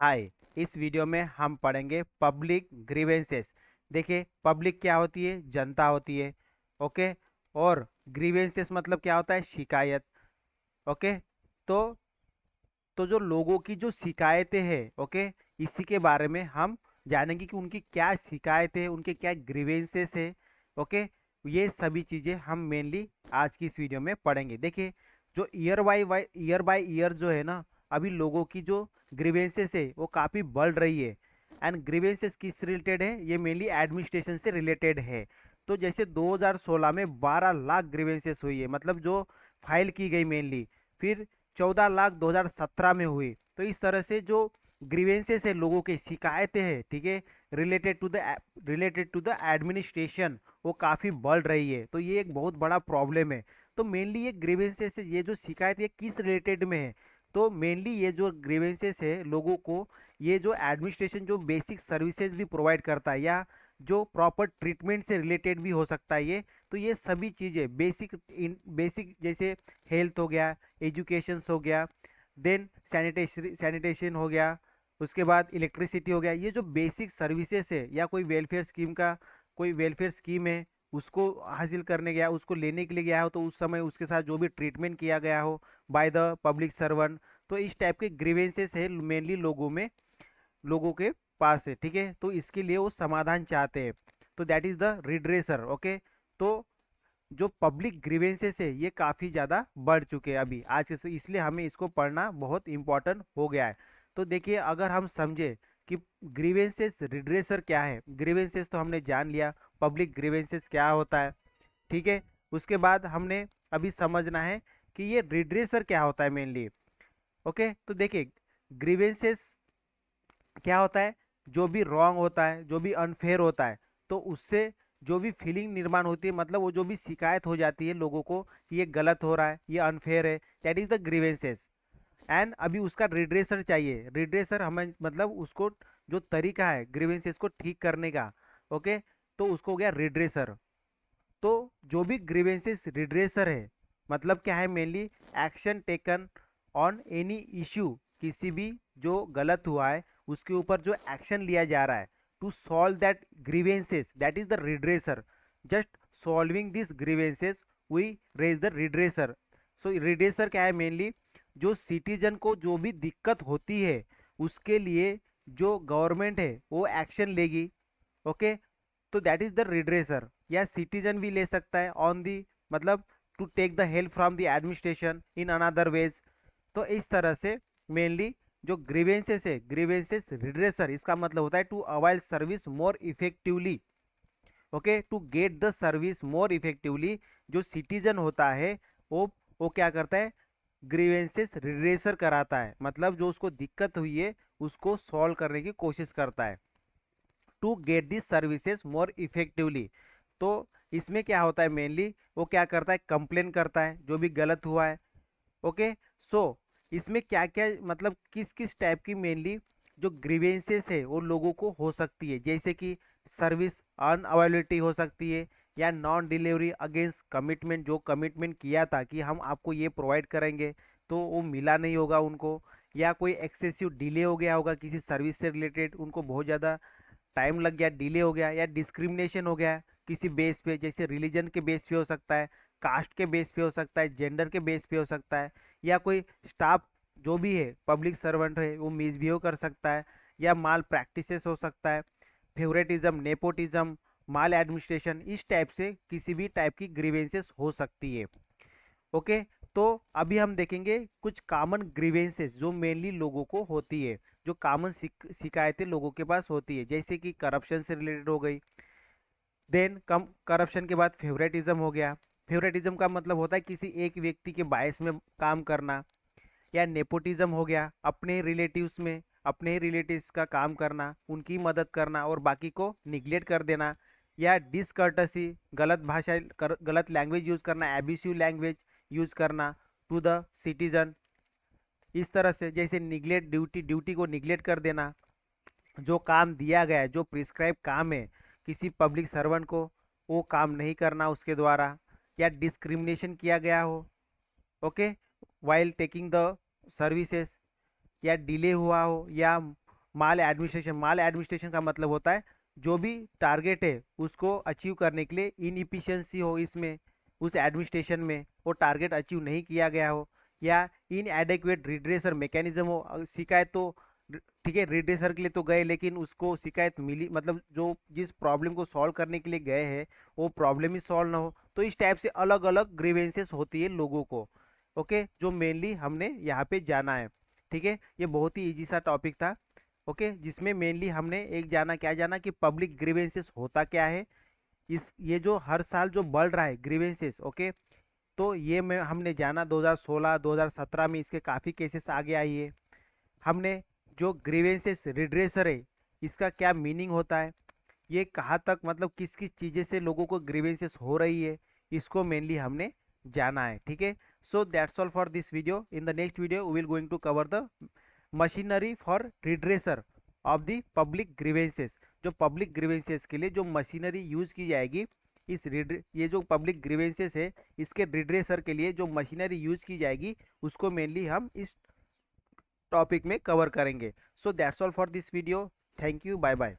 हाय। इस वीडियो में हम पढ़ेंगे पब्लिक ग्रीवेंसेस। देखिए, पब्लिक क्या होती है? जनता होती है। ओके। और ग्रीवेंसेस मतलब क्या होता है? शिकायत। ओके। तो जो लोगों की जो शिकायतें हैं, ओके, इसी के बारे में हम जानेंगे कि उनकी क्या शिकायतें हैं, उनके क्या ग्रीवेंसेस है। ओके। ये सभी चीज़ें हम मेनली आज की इस वीडियो में पढ़ेंगे। देखिए, जो ईयर बाय ईयर जो है ना, अभी लोगों की जो ग्रीवेंसेस है वो काफ़ी बढ़ रही है। एंड ग्रीवेंसेस किस रिलेटेड है? ये मेनली एडमिनिस्ट्रेशन से रिलेटेड है। तो जैसे 2016 में 12 लाख ग्रीवेंसेस हुई है, मतलब जो फाइल की गई मेनली। फिर 14 लाख 2017 में हुई। तो इस तरह से जो ग्रीवेंसेस है, लोगों की शिकायतें हैं, ठीक है, रिलेटेड टू द एडमिनिस्ट्रेशन, वो काफ़ी बढ़ रही है। तो ये एक बहुत बड़ा प्रॉब्लम है। तो मेनली ये ग्रीवेंसेस है, ये जो शिकायत ये किस रिलेटेड में है? तो मेनली ये जो ग्रीवेंसेस है लोगों को, ये जो एडमिनिस्ट्रेशन जो बेसिक सर्विसेज भी प्रोवाइड करता है, या जो प्रॉपर ट्रीटमेंट से रिलेटेड भी हो सकता है ये। तो ये सभी चीज़ें बेसिक जैसे हेल्थ हो गया, एजुकेशन हो गया, देन सैनिटेशन हो गया, उसके बाद इलेक्ट्रिसिटी हो गया। ये जो बेसिक सर्विसेज है, या कोई वेलफेयर स्कीम है, उसको हासिल करने गया, उसको लेने के लिए गया हो, तो उस समय उसके साथ जो भी ट्रीटमेंट किया गया हो बाय द पब्लिक सर्वेंट, तो इस टाइप के ग्रीवेंसेस है मेनली लोगों के पास है। ठीक है, तो इसके लिए वो समाधान चाहते हैं। तो दैट इज द रिड्रेसर। ओके। तो जो पब्लिक ग्रीवेंसेस है ये काफ़ी ज़्यादा बढ़ चुके हैं अभी आज के इसलिए हमें इसको पढ़ना बहुत इंपॉर्टेंट हो गया है। तो देखिए, अगर हम समझे कि ग्रीवेंसेस रिड्रेसर क्या है, ग्रीवेंसेस तो हमने जान लिया, पब्लिक ग्रीवेंसेस क्या होता है। ठीक है। उसके बाद हमने अभी समझना है कि ये रिड्रेसर क्या होता है मेनली। ओके। तो देखिए, ग्रीवेंसेस क्या होता है? जो भी रॉन्ग होता है, जो भी अनफेयर होता है, तो उससे जो भी फीलिंग निर्माण होती है, मतलब वो जो भी शिकायत हो जाती है लोगों को कि ये गलत हो रहा है, ये अनफेयर है, that is the grievances. And अभी उसका रिड्रेसर चाहिए। रिड्रेसर हमें मतलब उसको जो तरीका है ग्रीवेंसेस को ठीक करने का, ओके, तो उसको हो गया रिड्रेसर। तो जो भी ग्रीवेंसेस रिड्रेसर है, मतलब क्या है mainly? Action taken on any issue, किसी भी जो गलत हुआ है उसके ऊपर जो एक्शन लिया जा रहा है to solve that grievances, that is the redressal. Just solving this grievances we raise the redressal. So redressal क्या है मेनली? जो सिटीजन को जो भी दिक्कत होती है उसके लिए जो गवर्नमेंट है वो एक्शन लेगी। ओके। तो दैट इज द रिड्रेसर। या सिटीजन भी ले सकता है ऑन दी, मतलब to take the help from the administration in another ways. तो इस तरह से मेनली जो ग्रीवेंसेस है, ग्रीवेंसेस रिड्रेसर, इसका मतलब होता है to avail service more effectively. Okay, to get the service more effectively. जो सिटीजन होता है वो क्या करता है? ग्रीवेंसेस रिड्रेसर कराता है, मतलब जो उसको दिक्कत हुई है उसको सॉल्व करने की कोशिश करता है to get this services more effectively. तो इसमें क्या होता है मेनली? वो क्या करता है? कंप्लेन करता है जो भी गलत हुआ है। ओके। सो इसमें क्या क्या, मतलब किस किस टाइप की मेनली जो ग्रीवेंसेस है वो लोगों को हो सकती है, जैसे कि सर्विस अनअवेलेबिलिटी हो सकती है, या नॉन डिलीवरी अगेंस्ट कमिटमेंट, जो कमिटमेंट किया था कि हम आपको ये प्रोवाइड करेंगे तो वो मिला नहीं होगा उनको, या कोई एक्सेसिव डिले हो गया होगा किसी सर्विस से रिलेटेड, उनको बहुत ज़्यादा टाइम लग गया, डिले हो गया, या डिस्क्रिमिनेशन हो गया किसी बेस पे, जैसे रिलीजन के बेस पे हो सकता है, कास्ट के बेस पे हो सकता है, जेंडर के बेस पे हो सकता है, या कोई स्टाफ जो भी है पब्लिक सर्वेंट है वो मिसबिहेव कर सकता है, या माल प्रैक्टिसेस हो सकता है, फेवरेटिज्म, नेपोटिज्म, माल एडमिनिस्ट्रेशन, इस टाइप से किसी भी टाइप की ग्रीवेंसेस हो सकती है। ओके। तो अभी हम देखेंगे कुछ कॉमन ग्रीवेंसेस जो मेनली लोगों को होती है, जो कॉमन शिकायतें लोगों के पास होती है, जैसे कि करप्शन से रिलेटेड हो गई। देन कम करप्शन के बाद फेवरेटिज्म हो गया। फेवरेटिज्म का मतलब होता है किसी एक व्यक्ति के बायस में काम करना। या नेपोटिज्म हो गया, अपने ही रिलेटिव्स का काम करना, उनकी मदद करना और बाकी को निग्लेक्ट कर देना। या डिसकर्टसी, गलत लैंग्वेज यूज़ करना, एब्यूसिव लैंग्वेज यूज़ करना टू द सिटीजन। इस तरह से जैसे निग्लेक्ट ड्यूटी को निग्लेक्ट कर देना, जो काम दिया गया है, जो प्रिस्क्राइब काम है किसी पब्लिक सर्वेंट को, वो काम नहीं करना उसके द्वारा। या डिस्क्रिमिनेशन किया गया हो, okay, while taking the services, या डिले हुआ हो, या माल एडमिनिस्ट्रेशन का मतलब होता है जो भी टारगेट है उसको अचीव करने के लिए इनइफिशियंसी हो इसमें, उस एडमिनिस्ट्रेशन में वो टारगेट अचीव नहीं किया गया हो, या इन एडेक्वेट रिड्रेसर मैकेनिज्म हो, शिकायत तो ठीक है रिड्रेसर के लिए तो गए लेकिन उसको शिकायत मिली, मतलब जो जिस प्रॉब्लम को सॉल्व करने के लिए गए हैं वो प्रॉब्लम ही सॉल्व ना हो, तो इस टाइप से अलग अलग ग्रीवेंसेस होती है लोगों को। ओके, जो मेनली हमने यहाँ पे जाना है। ठीक है, ये बहुत ही इजी सा टॉपिक था। ओके, जिसमें मेनली हमने एक जाना, क्या जाना कि पब्लिक ग्रीवेंसेस होता क्या है, इस ये जो हर साल जो बढ़ रहा है ग्रीवेंसेस। ओके, तो ये मैं हमने जाना 2016 2017 में इसके काफ़ी केसेस आगे आई है। हमने जो ग्रीवेंसेस रिड्रेसर है इसका क्या मीनिंग होता है, ये कहाँ तक मतलब किस किस चीज़ें से लोगों को ग्रीवेंसेस हो रही है, इसको मेनली हमने जाना है। ठीक है, so that's all for this video. In the next video we will going to cover the machinery for redressal of the public grievances. जो पब्लिक ग्रीवेंसेस के लिए जो मशीनरी यूज़ की जाएगी, ये जो पब्लिक ग्रीवेंसेस है इसके रिड्रेसर के लिए जो मशीनरी यूज़ की जाएगी उसको मेनली हम इस टॉपिक में कवर करेंगे। So that's all for this video. Thank you, bye bye.